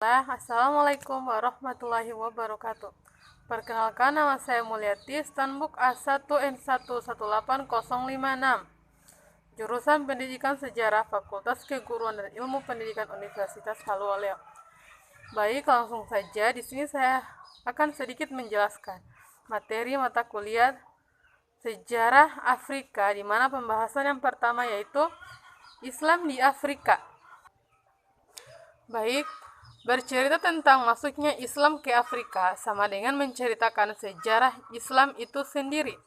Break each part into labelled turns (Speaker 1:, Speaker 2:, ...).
Speaker 1: Assalamualaikum warahmatullahi wabarakatuh. Perkenalkan, nama saya Mulyati, Stanbook A1N118056, jurusan Pendidikan Sejarah, Fakultas Keguruan dan Ilmu Pendidikan Universitas Haluoleo. Baik, langsung saja. Di sini saya akan sedikit menjelaskan materi mata kuliah Sejarah Afrika, di mana pembahasan yang pertama yaitu Islam di Afrika. Baik, bercerita tentang masuknya Islam ke Afrika sama dengan menceritakan sejarah Islam itu sendiri.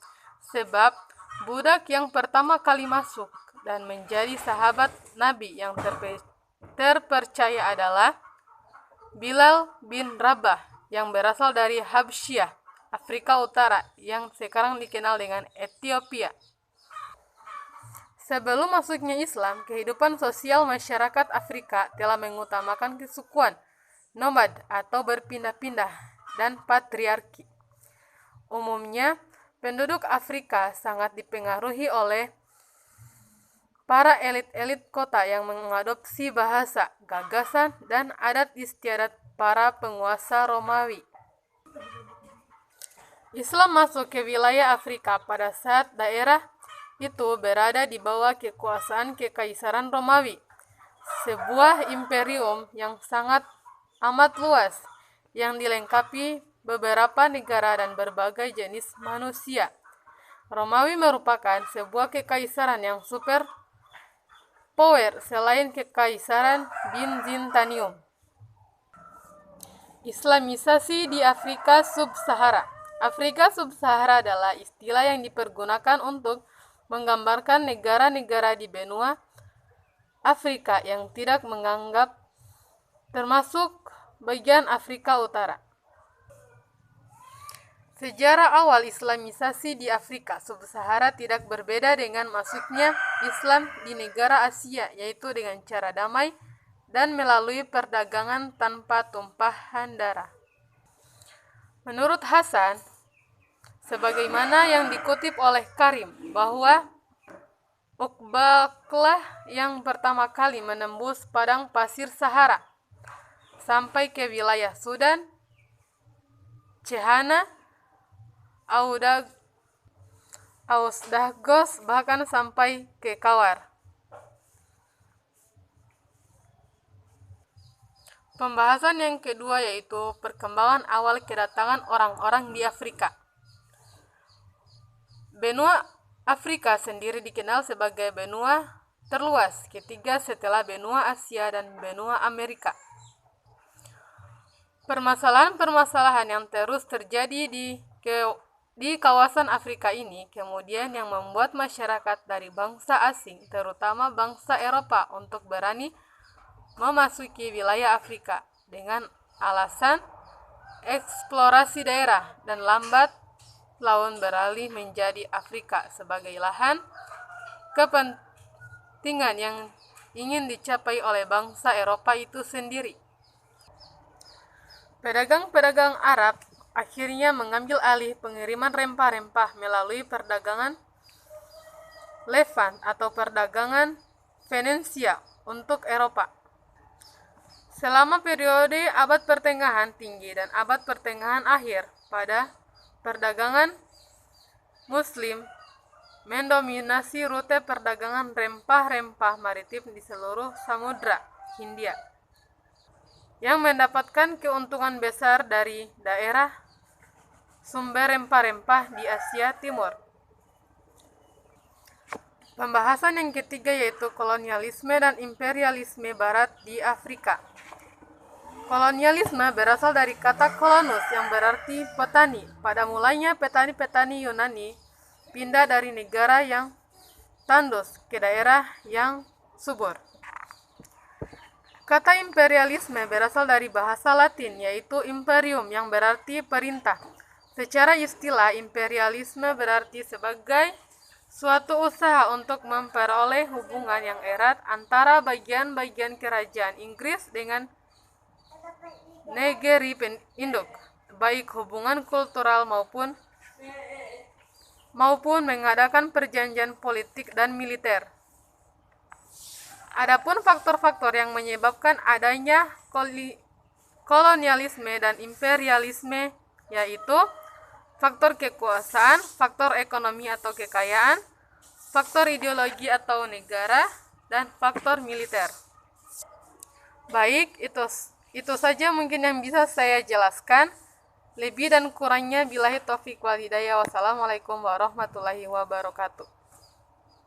Speaker 1: Sebab budak yang pertama kali masuk dan menjadi sahabat Nabi yang terpercaya adalah Bilal bin Rabah yang berasal dari Habsyah, Afrika Utara, yang sekarang dikenal dengan Ethiopia. Sebelum masuknya Islam, kehidupan sosial masyarakat Afrika telah mengutamakan kesukuan, nomad atau berpindah-pindah, dan patriarki. Umumnya, penduduk Afrika sangat dipengaruhi oleh para elit-elit kota yang mengadopsi bahasa, gagasan, dan adat istiadat para penguasa Romawi. Islam masuk ke wilayah Afrika pada saat daerah itu berada di bawah kekuasaan Kekaisaran Romawi, sebuah imperium yang sangat amat luas yang dilengkapi beberapa negara dan berbagai jenis manusia. Romawi merupakan sebuah kekaisaran yang super power selain Kekaisaran Bizantium. Islamisasi di Afrika Sub-Sahara. Afrika Sub-Sahara adalah istilah yang dipergunakan untuk menggambarkan negara-negara di benua Afrika yang tidak menganggap termasuk bagian Afrika Utara. Sejarah awal Islamisasi di Afrika Sub-Sahara tidak berbeda dengan masuknya Islam di negara Asia, yaitu dengan cara damai dan melalui perdagangan tanpa tumpahan darah. Menurut Hasan, sebagaimana yang dikutip oleh Karim, bahwa Uqbaqlah yang pertama kali menembus padang pasir Sahara sampai ke wilayah Sudan, Cehana, Ausdagos, bahkan sampai ke Kawar. Pembahasan yang kedua yaitu perkembangan awal kedatangan orang-orang di Afrika. Benua Afrika sendiri dikenal sebagai benua terluas ketiga setelah benua Asia dan benua Amerika. Permasalahan-permasalahan yang terus terjadi di kawasan Afrika ini kemudian yang membuat masyarakat dari bangsa asing, terutama bangsa Eropa, untuk berani memasuki wilayah Afrika dengan alasan eksplorasi daerah, dan lambat laun beralih menjadi Afrika sebagai lahan kepentingan yang ingin dicapai oleh bangsa Eropa itu sendiri. Pedagang-pedagang Arab akhirnya mengambil alih pengiriman rempah-rempah melalui perdagangan Levant atau perdagangan Venesia untuk Eropa. Selama periode abad pertengahan tinggi dan abad pertengahan akhir, pada perdagangan Muslim mendominasi rute perdagangan rempah-rempah maritim di seluruh Samudra Hindia, yang mendapatkan keuntungan besar dari daerah sumber rempah-rempah di Asia Timur. Pembahasan yang ketiga yaitu kolonialisme dan imperialisme Barat di Afrika. Kolonialisme berasal dari kata kolonus yang berarti petani. Pada mulanya petani-petani Yunani pindah dari negara yang tandus ke daerah yang subur. Kata imperialisme berasal dari bahasa Latin yaitu imperium yang berarti perintah. Secara istilah, imperialisme berarti sebagai suatu usaha untuk memperoleh hubungan yang erat antara bagian-bagian kerajaan Inggris dengan negeri induk, baik hubungan kultural maupun mengadakan perjanjian politik dan militer. Adapun faktor-faktor yang menyebabkan adanya kolonialisme dan imperialisme, yaitu faktor kekuasaan, faktor ekonomi atau kekayaan, faktor ideologi atau negara, dan faktor militer. Baik, itu saja mungkin yang bisa saya jelaskan. Lebih dan kurangnya billahi taufiq wal hidayah. Wassalamualaikum warahmatullahi wabarakatuh.